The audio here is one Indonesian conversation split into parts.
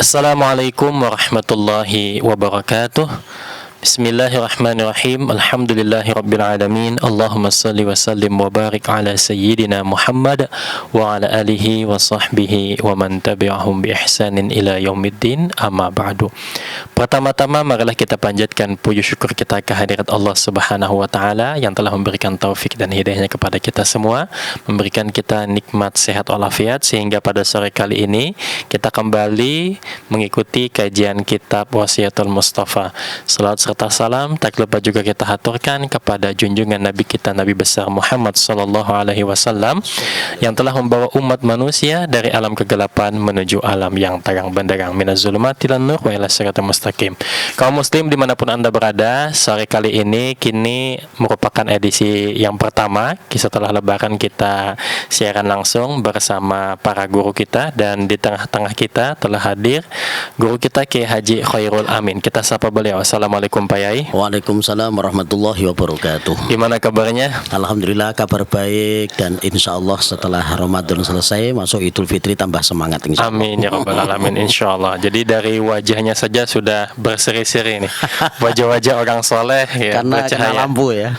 Assalamualaikum warahmatullahi wabarakatuh. Bismillahirrahmanirrahim. Alhamdulillahirabbil alamin. Allahumma shalli wa sallim wa barik ala sayyidina Muhammad wa ala alihi wa sahbihi wa man tabi'ahum bi ihsanin ila yaumiddin. Amma ba'du. Pertama-tama marilah kita panjatkan puji syukur kita kehadirat Allah Subhanahu wa taala yang telah memberikan taufik dan hidayahnya kepada kita semua, memberikan kita nikmat sehat walafiat sehingga pada sore kali ini kita kembali mengikuti kajian kitab Wasiatul Mustafa. Salawat serta salam tak lupa juga kita haturkan kepada junjungan Nabi kita, Nabi besar Muhammad sallallahu alaihi wasallam yang telah membawa umat manusia dari alam kegelapan menuju alam yang terang benderang, minaz zulumati ilan nur wa ila siratal mustaqim. Kaum muslim dimanapun Anda berada, sore kali ini kini merupakan edisi yang pertama setelah lebaran kita siaran langsung bersama para guru kita, dan di tengah-tengah kita telah hadir guru kita Kiai Haji Khairul Amin. Kita sapa beliau. Assalamualaikum Pak Yai. Waalaikumsalam warahmatullahi wabarakatuh. Gimana kabarnya? Alhamdulillah kabar baik, dan insya Allah setelah Ramadan selesai masuk Idul Fitri tambah semangat insya Allah. Amin ya rabbal alamin insya Allah. Jadi dari wajahnya saja sudah berseri-seri nih, wajah-wajah orang soleh ya, karena kena lampu ya.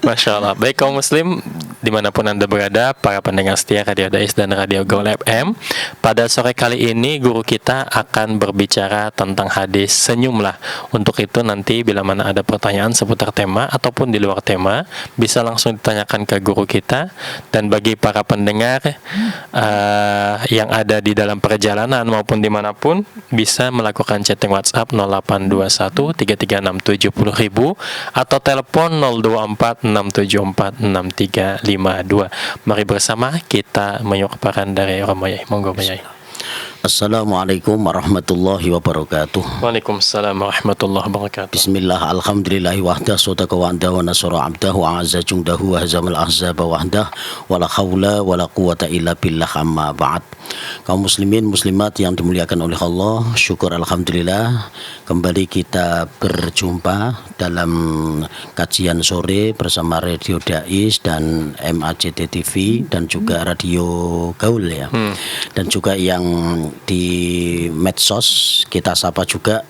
Masya Allah. Baik kaum muslim dimanapun Anda berada, para pendengar setia Radio Dais dan Radio Gaul FM, pada sore kali ini guru kita akan berbicara tentang hadis senyumlah. Untuk itu nanti bila mana ada pertanyaan seputar tema ataupun di luar tema, bisa langsung ditanyakan ke guru kita. Dan bagi para pendengar yang ada di dalam perjalanan maupun dimanapun, bisa melakukan chatting WhatsApp 0821 336 70.000 atau telepon 024 674 6352. Mari bersama kita menyuruh paran dari Romayai. Monggo Mayai. Assalamualaikum warahmatullahi wabarakatuh. Waalaikumsalam warahmatullahi wabarakatuh. Bismillah, alhamdulillahi wahdah, sodaka wa'andah, wa nasara abdah, wa a'azza jungdahu, wa hazamal ahzaba wahdah, wa la khawla wa la quwata illa billah, amma ba'd. Kaum muslimin muslimat yang dimuliakan oleh Allah, syukur alhamdulillah kembali kita berjumpa dalam kajian sore bersama Radio Dais dan MACT TV dan juga Radio Gaul ya. Dan juga yang di medsos kita sapa juga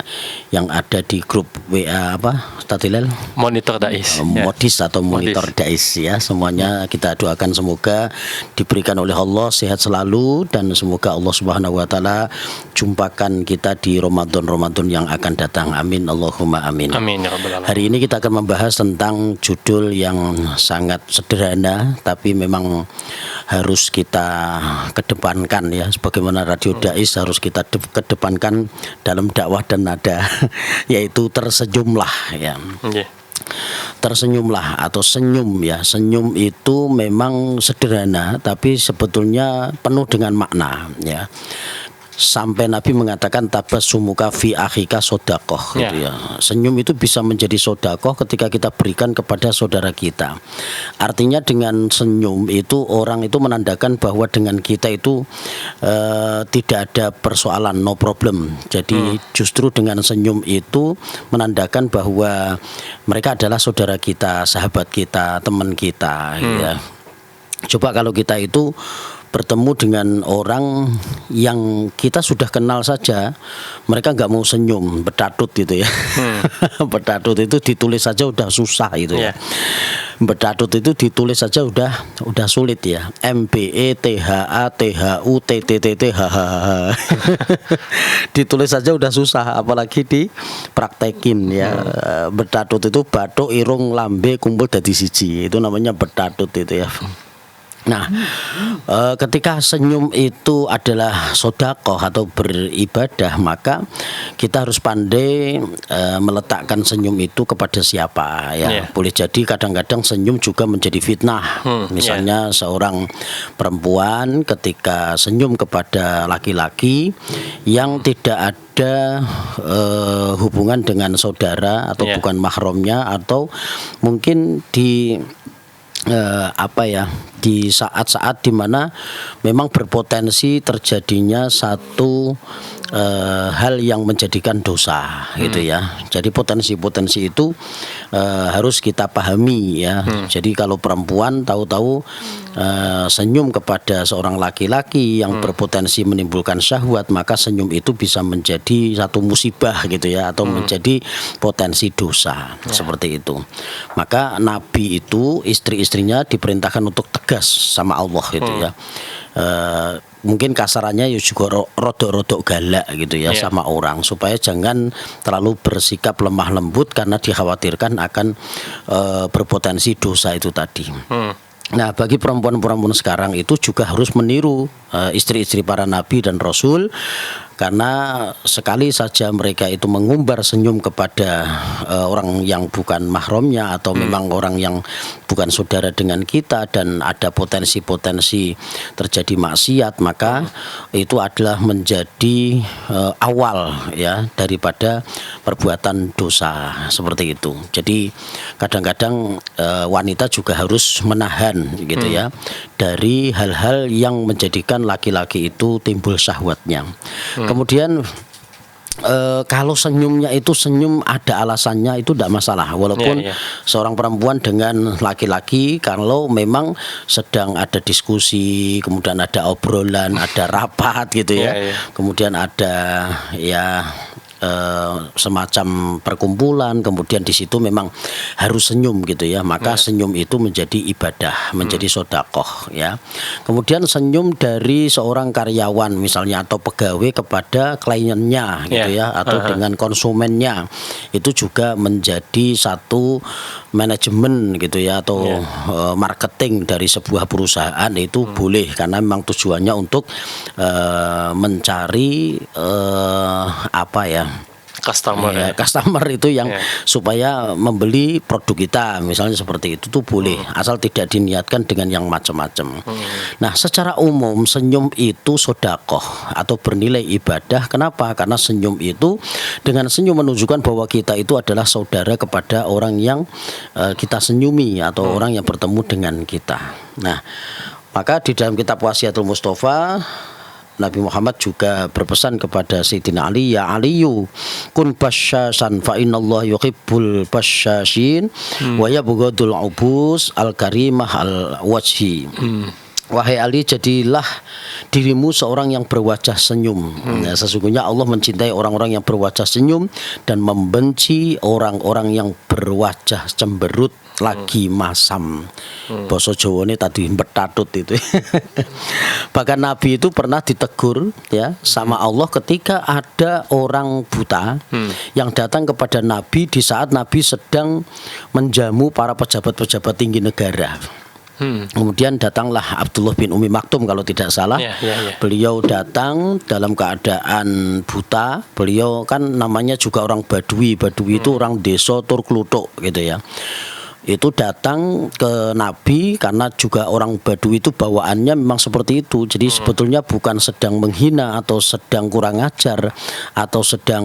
yang ada di grup WA apa Tatilal Monitor Dais Modis atau Monitor Dais ya. Semuanya kita doakan semoga diberikan oleh Allah sehat selalu, dan semoga Allah Subhanahu wa taala jumpakan kita di Ramadan yang akan datang. Amin Allahumma amin. Amin ya rabbal alamin. Hari ini kita akan membahas tentang judul yang sangat sederhana tapi memang harus kita kedepankan ya, sebagaimana Radio Dais harus kita kedepankan dalam dakwah dan nada, yaitu tersenyumlah ya. Tersenyumlah atau senyum ya. Senyum itu memang sederhana tapi sebetulnya penuh dengan makna ya. Sampai Nabi mengatakan tabassumuka fi akhika sodakoh gitu ya. Senyum itu bisa menjadi sodakoh ketika kita berikan kepada saudara kita. Artinya dengan senyum itu orang itu menandakan bahwa dengan kita itu tidak ada persoalan, no problem. Jadi justru dengan senyum itu menandakan bahwa mereka adalah saudara kita, sahabat kita, teman kita ya. Coba kalau kita itu bertemu dengan orang yang kita sudah kenal saja, mereka nggak mau senyum, betatut gitu ya. Betatut itu ditulis saja udah susah itu ya. Betatut itu ditulis saja udah sulit ya. MBETHATHUTTTTHHH. Ditulis saja udah susah, apalagi dipraktekin ya. Betatut itu batuk irung lambe kumpul dadi siji. Itu namanya betatut itu ya. Nah, ketika senyum itu adalah sodakoh atau beribadah, maka kita harus pandai meletakkan senyum itu kepada siapa ya. Boleh jadi kadang-kadang senyum juga menjadi fitnah. Misalnya seorang perempuan ketika senyum kepada laki-laki yang tidak ada hubungan dengan saudara atau bukan mahramnya, atau mungkin di di saat-saat di mana memang berpotensi terjadinya satu hal yang menjadikan dosa gitu ya. Jadi potensi-potensi itu harus kita pahami ya. Jadi kalau perempuan tahu-tahu senyum kepada seorang laki-laki yang berpotensi menimbulkan syahwat, maka senyum itu bisa menjadi satu musibah gitu ya, atau menjadi potensi dosa seperti itu. Maka Nabi itu istri-istrinya diperintahkan untuk tegas sama Allah gitu ya. Mungkin kasarannya ya juga rodok-rodok galak gitu ya sama orang, supaya jangan terlalu bersikap lemah lembut karena dikhawatirkan akan berpotensi dosa itu tadi. Nah, bagi perempuan-perempuan sekarang itu juga harus meniru istri-istri para nabi dan rasul, karena sekali saja mereka itu mengumbar senyum kepada orang yang bukan mahramnya atau memang orang yang bukan saudara dengan kita dan ada potensi-potensi terjadi maksiat, maka itu adalah menjadi awal ya daripada perbuatan dosa seperti itu. Jadi kadang-kadang wanita juga harus menahan gitu ya dari hal-hal yang menjadikan laki-laki itu timbul syahwatnya. Kemudian kalau senyumnya itu senyum ada alasannya, itu tidak masalah, walaupun seorang perempuan dengan laki-laki kalau memang sedang ada diskusi, kemudian ada obrolan, ada rapat gitu ya, kemudian ada ya semacam perkumpulan, kemudian di situ memang harus senyum gitu ya, maka senyum itu menjadi ibadah, menjadi sedekah ya. Kemudian senyum dari seorang karyawan misalnya atau pegawai kepada kliennya gitu ya, atau dengan konsumennya, itu juga menjadi satu manajemen gitu ya, atau marketing dari sebuah perusahaan itu boleh, karena memang tujuannya untuk mencari apa ya, customer itu yang supaya membeli produk kita misalnya, seperti itu tuh boleh, asal tidak diniatkan dengan yang macam-macam. Nah, secara umum senyum itu sedekah atau bernilai ibadah. Kenapa? Karena senyum itu, dengan senyum menunjukkan bahwa kita itu adalah saudara kepada orang yang kita senyumi atau orang yang bertemu dengan kita. Nah, maka di dalam kitab Wasiatul Mustafa, Nabi Muhammad juga berpesan kepada Sayyidina Ali, ya Aliyu kun basyashan fa innallaha yuhibbul basyashin wa yabghadul ubus al karimah al wajhi. Wahai Ali, jadilah dirimu seorang yang berwajah senyum. Nah, sesungguhnya Allah mencintai orang-orang yang berwajah senyum dan membenci orang-orang yang berwajah cemberut lagi masam. Basa Jawane tadi betatut itu. Bahkan Nabi itu pernah ditegur ya sama Allah ketika ada orang buta yang datang kepada Nabi di saat Nabi sedang menjamu para pejabat-pejabat tinggi negara. Kemudian datanglah Abdullah bin Umi Maktum kalau tidak salah. Beliau datang dalam keadaan buta. Beliau kan namanya juga orang Badui. Badui itu orang desa Turklutuk gitu ya. Itu datang ke Nabi karena juga orang Badui itu bawaannya memang seperti itu. Jadi sebetulnya bukan sedang menghina atau sedang kurang ajar atau sedang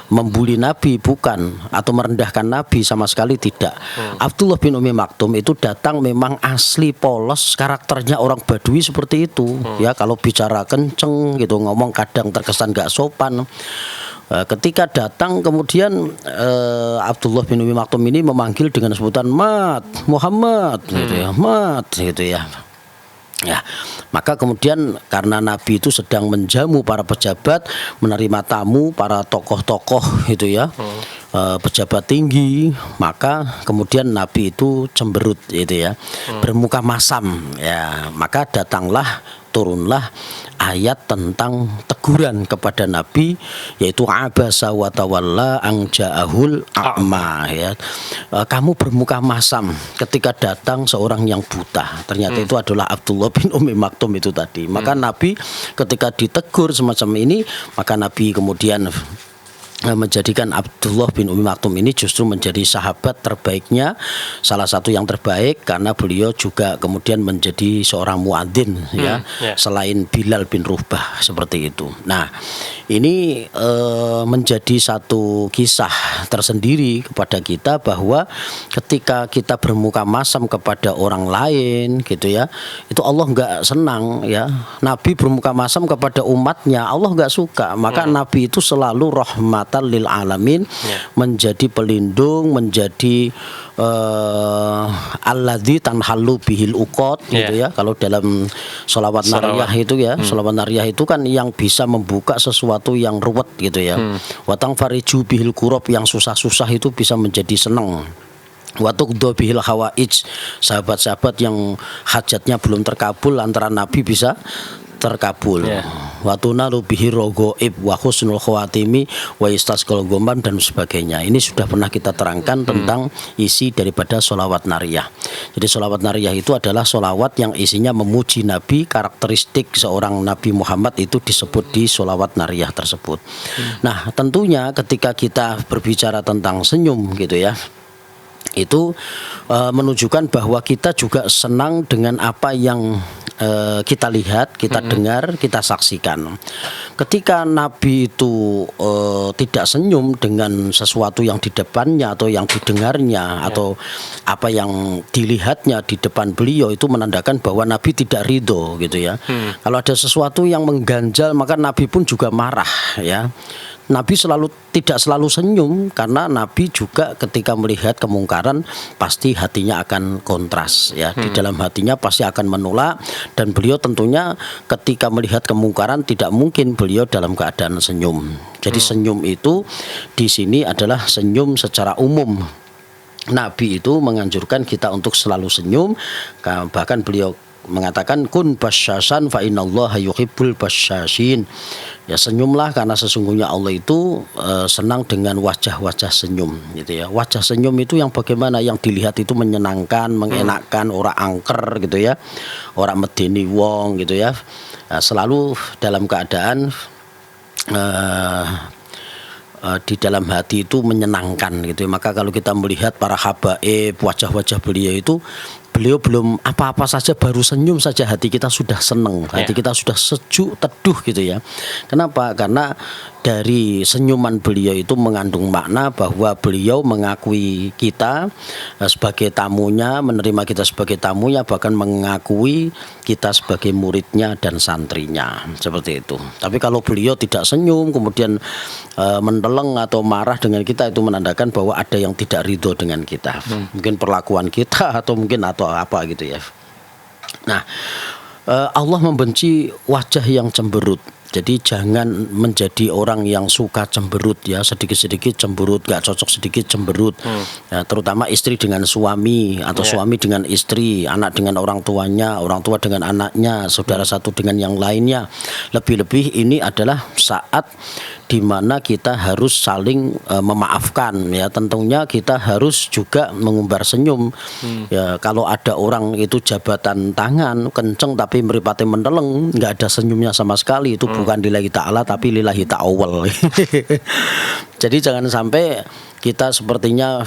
membuli Nabi, bukan, atau merendahkan Nabi, sama sekali tidak. Abdullah bin Umi Maktum itu datang memang asli polos, karakternya orang Badui seperti itu. Ya, kalau bicara kenceng gitu, ngomong kadang terkesan gak sopan. Ketika datang kemudian Abdullah bin Umi Maktum ini memanggil dengan sebutan Mat, Muhammad gitu ya, Mat gitu ya. Ya, maka kemudian karena Nabi itu sedang menjamu para pejabat, menerima tamu para tokoh-tokoh itu ya, pejabat tinggi, maka kemudian Nabi itu cemberut gitu ya, bermuka masam ya, maka turunlah ayat tentang teguran kepada Nabi, yaitu abasa wa tawalla ang ja'ahul a'ma ya. Kamu bermuka masam ketika datang seorang yang buta. Ternyata itu adalah Abdullah bin Umi Maktum itu tadi. Maka Nabi ketika ditegur semacam ini, maka Nabi kemudian menjadikan Abdullah bin Umi Maktum ini justru menjadi sahabat terbaiknya, salah satu yang terbaik karena beliau juga kemudian menjadi seorang muadzin ya, selain Bilal bin Rubah seperti itu. Nah, ini menjadi satu kisah tersendiri kepada kita bahwa ketika kita bermuka masam kepada orang lain gitu ya, itu Allah nggak senang ya. Nabi bermuka masam kepada umatnya, Allah nggak suka. Maka Nabi itu selalu rahmatan lil alamin, menjadi pelindung, menjadi alladzi tanhalu bihil uqad gitu ya. Kalau dalam sholawat nariyah itu ya, sholawat nariyah itu kan yang bisa membuka sesuatu yang ruwet gitu ya. Watang fariju bihil kurab, yang susah-susah itu bisa menjadi senang. Watukdo bihil hawaij, sahabat-sahabat yang hajatnya belum terkabul antara Nabi bisa terkabul. Watuna rubihi rogoib wa husnul khawatimi wa istasqal gomam dan sebagainya. Ini sudah pernah kita terangkan tentang isi daripada sholawat nariyah. Jadi sholawat nariyah itu adalah sholawat yang isinya memuji Nabi, karakteristik seorang Nabi Muhammad itu disebut di sholawat nariyah tersebut. Nah, tentunya ketika kita berbicara tentang senyum gitu ya, itu menunjukkan bahwa kita juga senang dengan apa yang kita lihat, kita dengar, kita saksikan. Ketika Nabi itu tidak senyum dengan sesuatu yang di depannya atau yang didengarnya atau apa yang dilihatnya di depan beliau, itu menandakan bahwa Nabi tidak ridho gitu ya. Kalau ada sesuatu yang mengganjal, maka Nabi pun juga marah ya. Nabi tidak selalu senyum karena Nabi juga ketika melihat kemungkaran pasti hatinya akan kontras ya. Di dalam hatinya pasti akan menolak, dan beliau tentunya ketika melihat kemungkaran tidak mungkin beliau dalam keadaan senyum. Jadi senyum itu di sini adalah senyum secara umum. Nabi itu menganjurkan kita untuk selalu senyum, bahkan beliau mengatakan kun basyasyan fa innallaha yuhibbul basyasyin. Ya, senyumlah karena sesungguhnya Allah itu senang dengan wajah-wajah senyum gitu ya. Wajah senyum itu yang bagaimana, yang dilihat itu menyenangkan, mengenakkan, ora angker gitu ya. Ora medeni wong gitu ya. Nah, selalu dalam keadaan di dalam hati itu menyenangkan gitu ya. Maka kalau kita melihat para habaib, wajah-wajah beliau itu, beliau belum apa-apa saja baru senyum saja hati kita sudah senang, hati kita sudah sejuk, teduh gitu ya. Kenapa? Karena dari senyuman beliau itu mengandung makna bahwa beliau mengakui kita sebagai tamunya, menerima kita sebagai tamunya, bahkan mengakui kita sebagai muridnya dan santrinya, seperti itu. Tapi kalau beliau tidak senyum, kemudian mendeleng atau marah dengan kita, itu menandakan bahwa ada yang tidak ridho dengan kita. Mungkin perlakuan kita atau mungkin atau apa gitu ya. Nah, Allah membenci wajah yang cemberut. Jadi jangan menjadi orang yang suka cemberut ya, sedikit-sedikit cemberut, gak cocok sedikit cemberut. Ya, terutama istri dengan suami atau suami dengan istri, anak dengan orang tuanya, orang tua dengan anaknya, saudara satu dengan yang lainnya. Lebih-lebih ini adalah saat di mana kita harus saling memaafkan ya. Tentunya kita harus juga mengumbar senyum. Ya, kalau ada orang itu jabatan tangan kenceng tapi mripate mendeleng, nggak ada senyumnya sama sekali, itu bukan lillahi ta'ala tapi lillahi ta'awal. Jadi jangan sampai kita sepertinya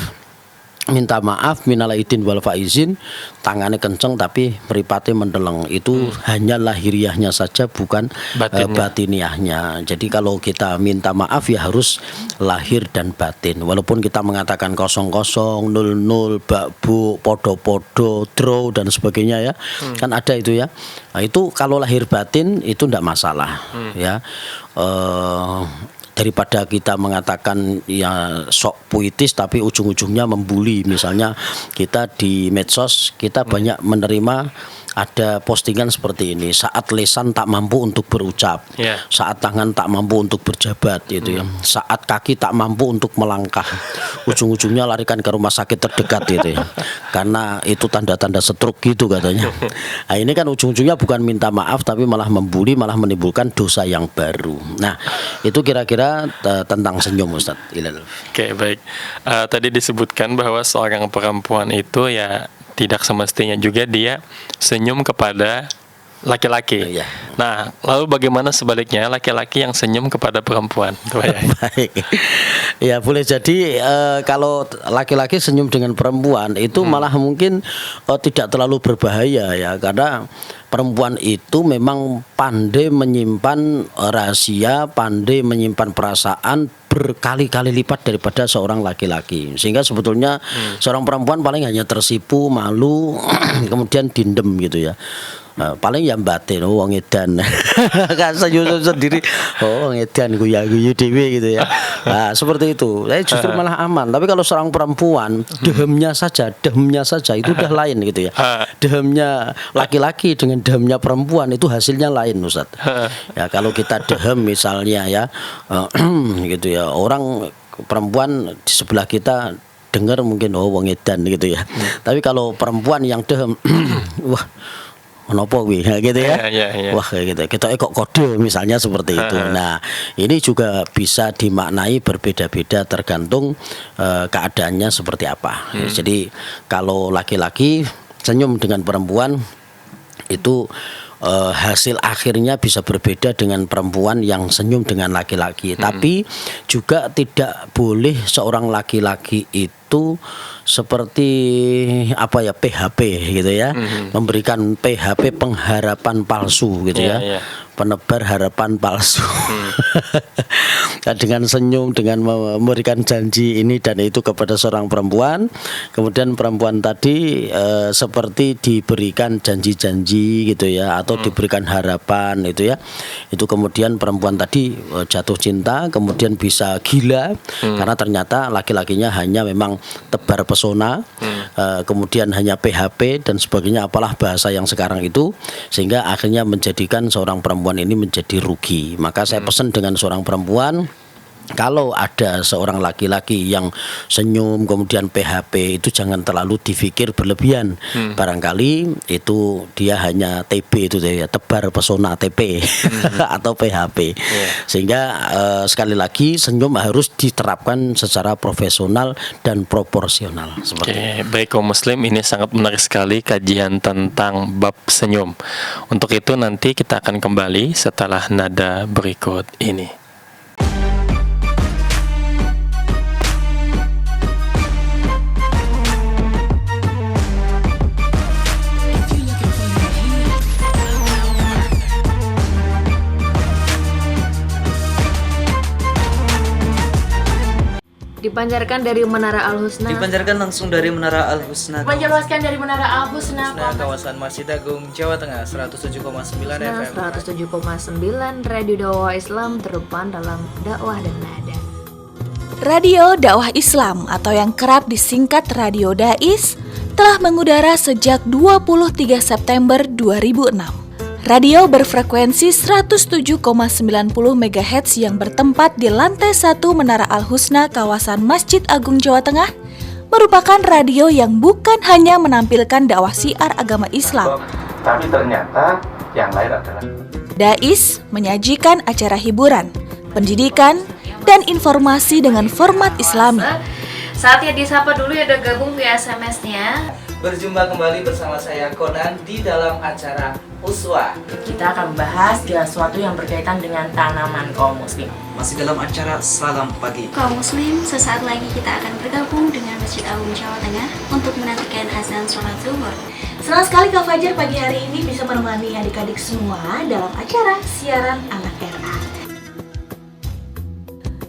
minta maaf minal aidin wal faizin, tangannya kenceng tapi mripate mendeleng, itu hanya lahiriahnya saja, bukan batiniahnya. Jadi kalau kita minta maaf ya harus lahir dan batin. Walaupun kita mengatakan 00, 00, bakbu, podo-podo, draw dan sebagainya ya, kan ada itu ya. Nah, itu kalau lahir batin itu tidak masalah ya. Daripada kita mengatakan ya sok puitis tapi ujung-ujungnya membuli. Misalnya kita di medsos kita banyak menerima ada postingan seperti ini, saat lesan tak mampu untuk berucap, saat tangan tak mampu untuk berjabat gitu ya, saat kaki tak mampu untuk melangkah, ujung-ujungnya larikan ke rumah sakit terdekat gitu ya, karena itu tanda-tanda stroke gitu katanya. Nah, ini kan ujung-ujungnya bukan minta maaf tapi malah membuli, malah menimbulkan dosa yang baru. Nah, itu kira-kira tentang senyum, Ustadz Ilal. Oke, baik. Tadi disebutkan bahwa seorang perempuan itu ya tidak semestinya juga dia senyum kepada laki-laki. Iya. Nah, lalu bagaimana sebaliknya laki-laki yang senyum kepada perempuan? Tuh, ya. Baik. Ya boleh jadi kalau laki-laki senyum dengan perempuan itu malah mungkin tidak terlalu berbahaya ya, karena perempuan itu memang pandai menyimpan rahasia, pandai menyimpan perasaan berkali-kali lipat daripada seorang laki-laki. Sehingga sebetulnya seorang perempuan paling hanya tersipu, malu, kemudian dindem gitu ya. Paling ya batin, wong edan. Kan senyum sendiri, wong edan guyu-guyu dhewe gitu ya. Nah, seperti itu. Saya justru malah aman. Tapi kalau seorang perempuan dehemnya saja itu udah lain gitu ya. Dehemnya laki-laki dengan dehemnya perempuan itu hasilnya lain, Ustaz. Ya kalau kita dehem misalnya ya gitu ya, orang perempuan di sebelah kita dengar mungkin wong edan gitu ya. Tapi kalau perempuan yang dehem wah menopo gitu ya. Ya. Wah kayak gitu. Kita kok kode misalnya seperti itu. Nah, ini juga bisa dimaknai berbeda-beda tergantung keadaannya seperti apa. Jadi kalau laki-laki senyum dengan perempuan itu hasil akhirnya bisa berbeda dengan perempuan yang senyum dengan laki-laki. Tapi juga tidak boleh seorang laki-laki itu seperti apa ya, PHP gitu ya, memberikan PHP, pengharapan palsu gitu ya. Penebar harapan palsu. Dengan senyum, dengan memberikan janji ini dan itu kepada seorang perempuan, kemudian perempuan tadi seperti diberikan janji-janji gitu ya, atau diberikan harapan itu ya, itu kemudian perempuan tadi jatuh cinta, kemudian bisa gila karena ternyata laki-lakinya hanya memang tebar pesona, kemudian hanya PHP dan sebagainya, apalah bahasa yang sekarang itu, sehingga akhirnya menjadikan seorang perempuan ini menjadi rugi. Maka saya pesan dengan seorang perempuan, kalau ada seorang laki-laki yang senyum kemudian PHP itu jangan terlalu dipikir berlebihan. Barangkali itu dia hanya TP itu ya, tebar pesona TP atau PHP. Sehingga sekali lagi senyum harus diterapkan secara profesional dan proporsional seperti itu. Baik kaum muslim, ini sangat menarik sekali kajian tentang bab senyum. Untuk itu nanti kita akan kembali setelah nada berikut ini. Dipancarkan dari Menara Al-Husna. Dipancarkan langsung dari Menara Al-Husna. Dipancarkan dari Menara Al-Husna. Kawasan Masjid Agung Jawa Tengah 107,9 FM. 107,9 Radio Dakwah Islam terdepan dalam dakwah dan nada. Radio Dakwah Islam atau yang kerap disingkat Radio Dais telah mengudara sejak 23 September 2006. Radio berfrekuensi 107,90 MHz yang bertempat di lantai 1 Menara Al-Husna kawasan Masjid Agung Jawa Tengah merupakan radio yang bukan hanya menampilkan dakwah syiar agama Islam, tapi ternyata yang lain adalah Dais menyajikan acara hiburan, pendidikan, dan informasi dengan format Islami. Saatnya disapa dulu ya, udah gabung via SMS-nya. Berjumpa kembali bersama saya Conan di dalam acara Uswa. Kita akan membahas segala sesuatu yang berkaitan dengan tanaman kaum muslim. Masih dalam acara Salam Pagi. Kaum muslim, sesaat lagi kita akan bergabung dengan Masjid Agung Jawa Tengah untuk menantikan azan sholat zuhur. Senang sekali Kak Fajar pagi hari ini bisa menemani adik-adik semua dalam acara siaran anak RA.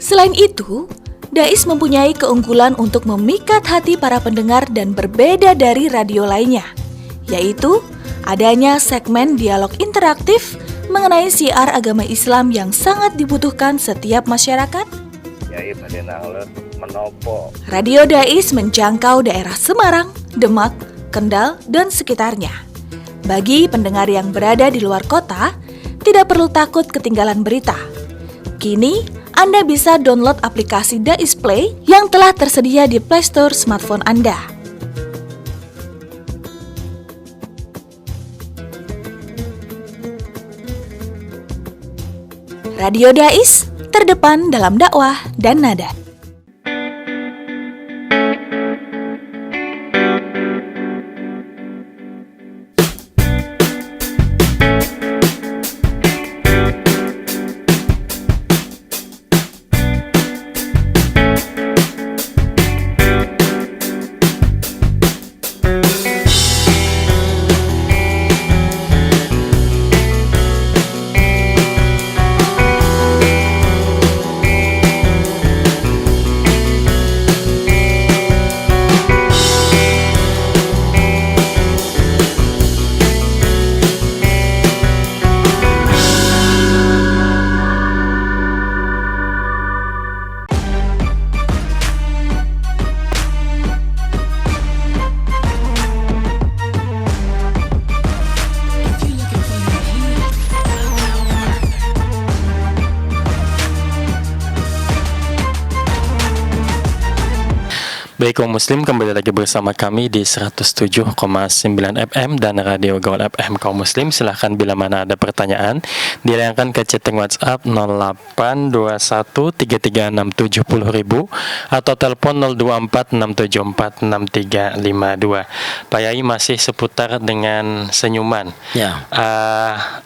Selain itu, Dais mempunyai keunggulan untuk memikat hati para pendengar dan berbeda dari radio lainnya, yaitu adanya segmen dialog interaktif mengenai syiar agama Islam yang sangat dibutuhkan setiap masyarakat. Radio Dais menjangkau daerah Semarang, Demak, Kendal, dan sekitarnya. Bagi pendengar yang berada di luar kota, tidak perlu takut ketinggalan berita. Kini, Anda bisa download aplikasi Dais Play yang telah tersedia di Play Store smartphone Anda. Radio Dais, terdepan dalam dakwah dan nada. Baik kaum muslim, kembali lagi bersama kami di 107,9 FM dan Radio Gaul FM kaum muslim. Silahkan bila mana ada pertanyaan dilayangkan ke chatting WhatsApp 082133670000 atau telepon 0246746352. Pak Yai, masih seputar dengan senyuman. Ya.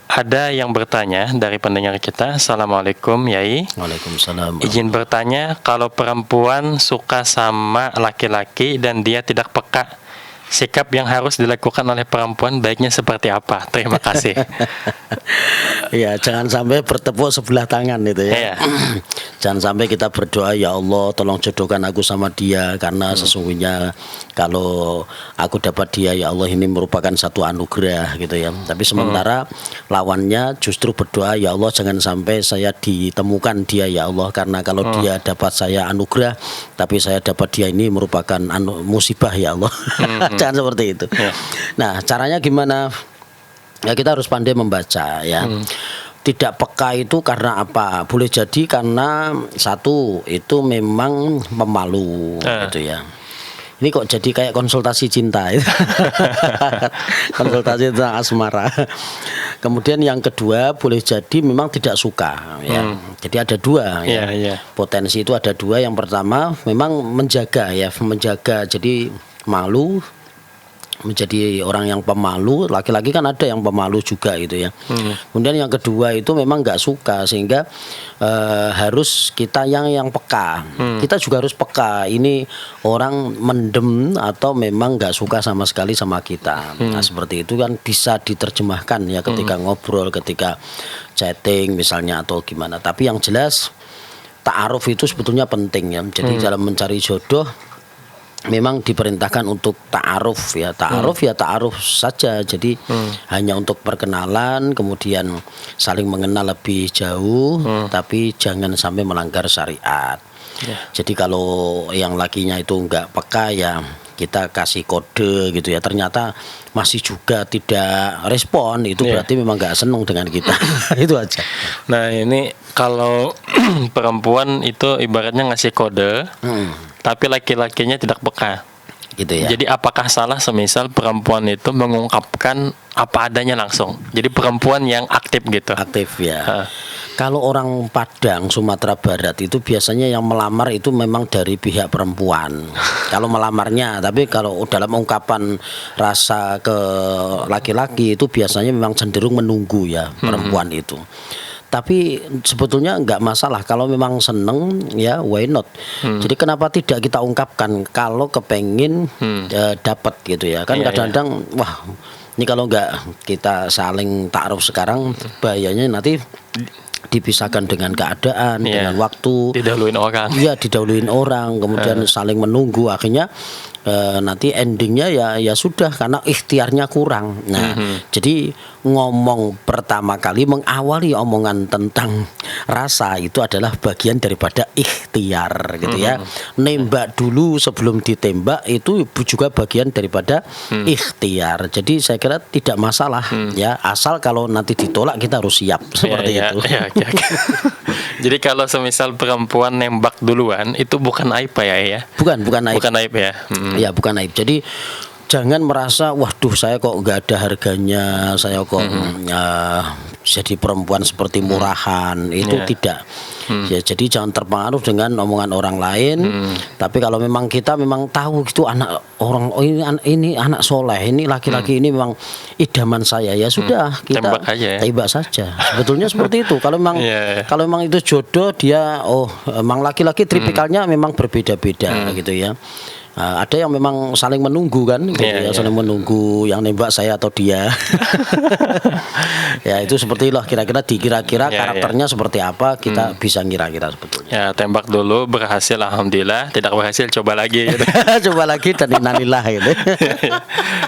Ada yang bertanya dari pendengar kita. Assalamualaikum Yai. Waalaikumsalam. Izin bertanya, kalau perempuan suka sama laki-laki dan dia tidak peka, sikap yang harus dilakukan oleh perempuan baiknya seperti apa? Terima kasih. Ya, jangan sampai bertepuk sebelah tangan itu ya. Iya. Jangan sampai kita berdoa, ya Allah tolong jodohkan aku sama dia, karena sesungguhnya kalau aku dapat dia, ya Allah ini merupakan satu anugerah gitu ya. Tapi sementara lawannya justru berdoa, ya Allah jangan sampai saya ditemukan dia ya Allah, karena kalau dia dapat saya anugerah tapi saya dapat dia ini merupakan musibah ya Allah. Jangan seperti itu. Nah, caranya gimana? Ya kita harus pandai membaca ya. Tidak peka itu karena apa? Boleh jadi karena satu itu memang pemalu gitu ya. Ini kok jadi kayak konsultasi cinta itu. Konsultasi tentang asmara. Kemudian yang kedua boleh jadi memang tidak suka ya. Jadi ada dua ya. Potensi itu ada dua. Yang pertama memang menjaga ya, menjaga, jadi malu, menjadi orang yang pemalu. Laki-laki kan ada yang pemalu juga gitu ya. Kemudian yang kedua itu memang nggak suka, sehingga harus kita yang peka. Kita juga harus peka, ini orang mendem atau memang nggak suka sama sekali sama kita. Nah seperti itu kan bisa diterjemahkan ya ketika ngobrol, ketika chatting misalnya atau gimana. Tapi yang jelas ta'aruf itu sebetulnya penting ya. Jadi dalam mencari jodoh memang diperintahkan untuk ta'aruf ya. Ta'aruf ya ta'aruf saja. Jadi hanya untuk perkenalan, kemudian saling mengenal lebih jauh, tapi jangan sampai melanggar syariat. Jadi kalau yang lakinya itu enggak peka ya kita kasih kode gitu ya, ternyata masih juga tidak respon, itu berarti memang enggak senang dengan kita. Itu aja. Nah ini kalau perempuan itu ibaratnya ngasih kode, tapi laki-lakinya tidak peka gitu ya. Jadi apakah salah semisal perempuan itu mengungkapkan apa adanya langsung? Jadi perempuan yang aktif gitu. Aktif ya. Kalau orang Padang, Sumatera Barat itu biasanya yang melamar itu memang dari pihak perempuan. Kalau melamarnya, tapi kalau dalam ungkapan rasa ke laki-laki itu biasanya memang cenderung menunggu ya perempuan itu. Tapi sebetulnya enggak masalah kalau memang seneng ya, why not. Jadi kenapa tidak kita ungkapkan kalau kepengin dapat gitu ya. Kan kadang-kadang wah ini kalau enggak kita saling ta'aruf sekarang, bahayanya nanti dipisahkan dengan keadaan, dengan waktu, didahuluin orang. Iya, didahuluin orang, kemudian saling menunggu, akhirnya nanti endingnya ya sudah, karena ikhtiarnya kurang. Nah, jadi ngomong pertama kali, mengawali omongan tentang rasa itu adalah bagian daripada ikhtiar gitu ya. Nembak dulu sebelum ditembak itu juga bagian daripada ikhtiar. Jadi saya kira tidak masalah ya, asal kalau nanti ditolak kita harus siap seperti itu. Jadi kalau semisal perempuan nembak duluan itu bukan aib ya? Bukan aib. Bukan aib ya. Ya bukan aib. Jadi jangan merasa waduh saya kok nggak ada harganya, saya kok jadi perempuan seperti murahan. Itu tidak. Ya, jadi jangan terpengaruh dengan omongan orang lain. Tapi kalau memang kita memang tahu gitu anak orang, oh ini anak soleh, ini laki-laki ini memang idaman saya, ya sudah kita tembak saja. Sebetulnya seperti itu. Kalau memang kalau memang itu jodoh dia, memang laki-laki tipikalnya memang berbeda-beda gitu ya. Ada yang memang saling menunggu kan, gitu ya, saling menunggu yang nembak saya atau dia. Ya itu seperti itulah kira-kira dikira-kira karakternya seperti apa kita bisa ngira-ngira sebetulnya. Ya tembak dulu berhasil alhamdulillah, tidak berhasil coba lagi. Gitu. Coba lagi dan innalillah gitu.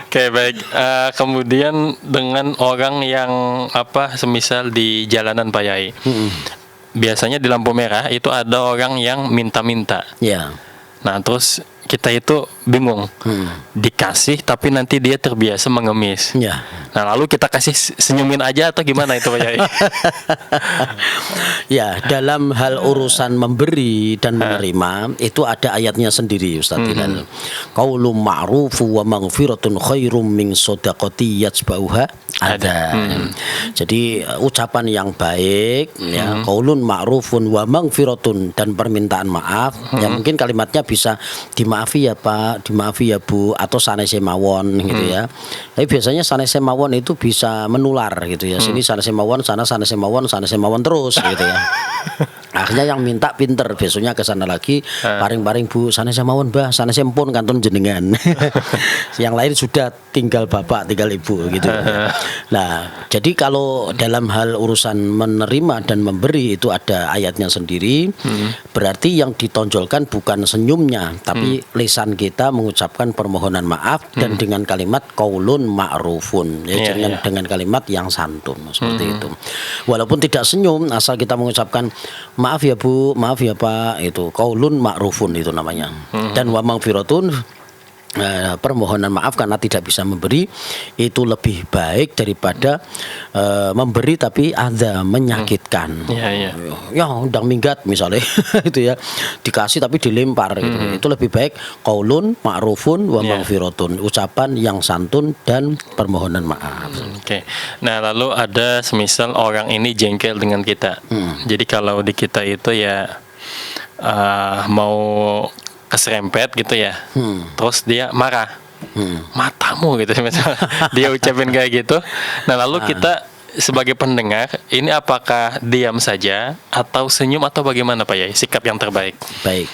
Oke baik. Kemudian dengan orang yang semisal di jalanan Pak Yai, biasanya di lampu merah itu ada orang yang minta-minta. Ya. Nah terus kita itu bingung. Dikasih tapi nanti dia terbiasa mengemis. Ya. Nah, lalu kita kasih senyumin aja atau gimana itu Pak Yai? Ya, dalam hal urusan memberi dan menerima itu ada ayatnya sendiri Ustaz Hilal. Qaulun ma'rufu wa maghfiratun khairum min shadaqati yatba'uha ada. Jadi ucapan yang baik ya, qaulun ma'rufun wa maghfiratun, dan permintaan maaf. Ya mungkin kalimatnya bisa dimaafi ya Pak, dimaafi ya Bu, atau sanese mawon gitu ya. Tapi biasanya sanese mawon itu bisa menular gitu ya. Sini sanese mawon, sana sanese mawon terus gitu ya. Akhirnya yang minta pinter, besoknya ke sana lagi, paring-paring Bu, sanese mawon Mbah, sanese empun kantun jenengan. Yang lain sudah tinggal Bapak, tinggal Ibu gitu. Nah, jadi kalau dalam hal urusan menerima dan memberi itu ada ayatnya sendiri. Berarti yang ditonjolkan bukan senyumnya, tapi lisan kita mengucapkan permohonan maaf dan dengan kalimat qaulun ma'rufun, ya, dengan kalimat yang santun seperti itu. Walaupun tidak senyum, asal kita mengucapkan maaf ya Bu, maaf ya Pak, itu qaulun ma'rufun itu namanya. Dan wa maghfiratun, permohonan maaf karena tidak bisa memberi itu lebih baik daripada memberi tapi ada menyakitkan. Ya undang minggat misalnya itu ya, dikasih tapi dilempar gitu. Itu lebih baik qaulun ma'rufun wa maghfiratun, ucapan yang santun dan permohonan maaf. Oke. Nah, lalu ada semisal orang ini jengkel dengan kita. Jadi kalau di kita itu ya mau keserempet gitu ya, terus dia marah, matamu gitu misalnya, dia ucapin kayak gitu. Nah lalu kita sebagai pendengar ini apakah diam saja atau senyum atau bagaimana Pak Yai, sikap yang terbaik? Baik.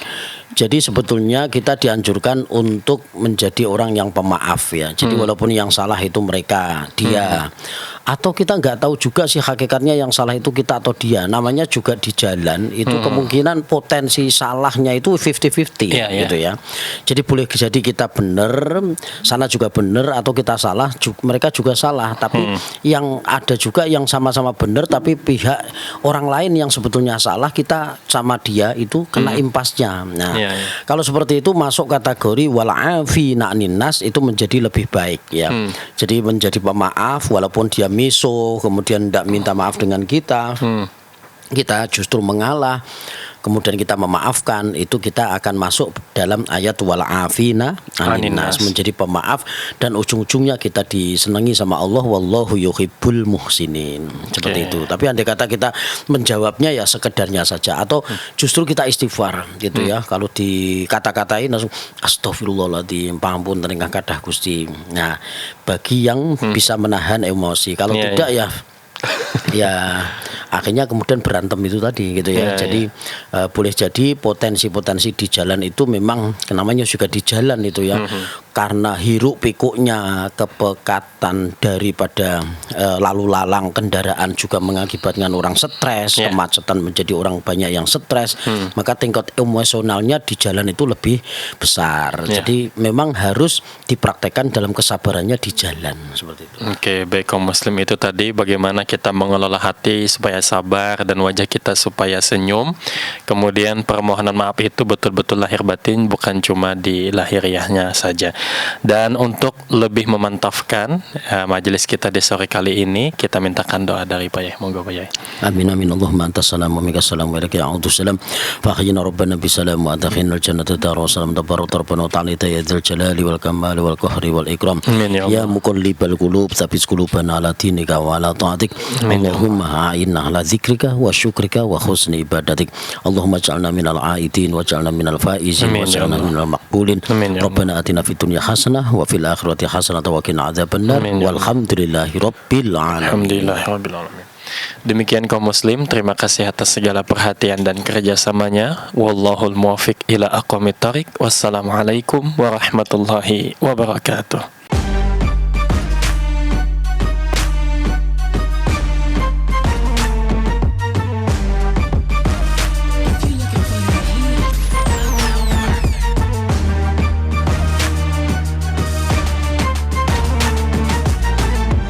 Jadi sebetulnya kita dianjurkan untuk menjadi orang yang pemaaf ya. Jadi walaupun yang salah itu mereka, dia, atau kita nggak tahu juga sih hakikatnya yang salah itu kita atau dia. Namanya juga di jalan itu kemungkinan potensi salahnya itu 50-50 gitu ya. Jadi boleh jadi kita benar, sana juga benar, atau kita salah, mereka juga salah. Tapi yang ada juga yang sama-sama benar, tapi pihak orang lain yang sebetulnya salah, kita sama dia itu kena impasnya. Nah, kalau seperti itu masuk kategori wal'afina 'anin nas, itu menjadi lebih baik ya. Jadi menjadi pemaaf walaupun dia miso, kemudian tidak minta maaf dengan kita, kita justru mengalah, kemudian kita memaafkan, itu kita akan masuk dalam ayat wal'afina 'anin nas, menjadi pemaaf, dan ujung-ujungnya kita disenangi sama Allah, wallahu yuhibbul muhsinin, seperti itu. Tapi andai kata kita menjawabnya ya sekedarnya saja, atau justru kita istighfar gitu ya, kalau dikata-katain langsung astagfirullahaladzim, pampun teringkang kadah Gusti. Nah, bagi yang bisa menahan emosi, kalau tidak ya akhirnya kemudian berantem itu tadi gitu ya. Jadi boleh jadi potensi-potensi di jalan itu memang namanya juga di jalan itu ya, karena hiruk pikuknya, kepekatan daripada lalu lalang kendaraan juga mengakibatkan orang stres, kemacetan menjadi orang banyak yang stres, maka tingkat emosionalnya di jalan itu lebih besar. Jadi memang harus dipraktekkan dalam kesabarannya di jalan seperti itu. Oke, baik kaum muslim, itu tadi bagaimana kita mengelola hati supaya sabar dan wajah kita supaya senyum. Kemudian permohonan maaf itu betul-betul lahir batin, bukan cuma di lahiriahnya saja. Dan untuk lebih memantapkan majelis kita di sore kali ini, kita mintakan doa dari Pak Yai. Monggo Pak Yai. Amin amin. Allahumma antas salam wa minkas salam wa ilaika ya'udzu salam. Fa hayyina rabbana bisalam wa adkhilna al-jannata dar salam tabarak rabbana ta'ala ya dzal jalali wal kamali wal qahri wal ikram. Ya muqallibal qulub tsabbit qulubana ala dinika wa ala ta'atik. Allahumma a'inna ala dzikrika wa syukrika wa husni ibadatik. Allahumma ij'alna minal aidin waj'alna minal faizin waj'alna minal maqbulin. Rabbana atina fid dunya hasanah wa fil akhirati hasanah wa qina adzabannar. Walhamdulillahi rabbil alamin. Demikian kaum muslim, terima kasih atas segala perhatian dan kerjasamanya. Wallahul muwaffiq ila aqwamit thariq. Wassalamualaikum warahmatullahi wabarakatuh.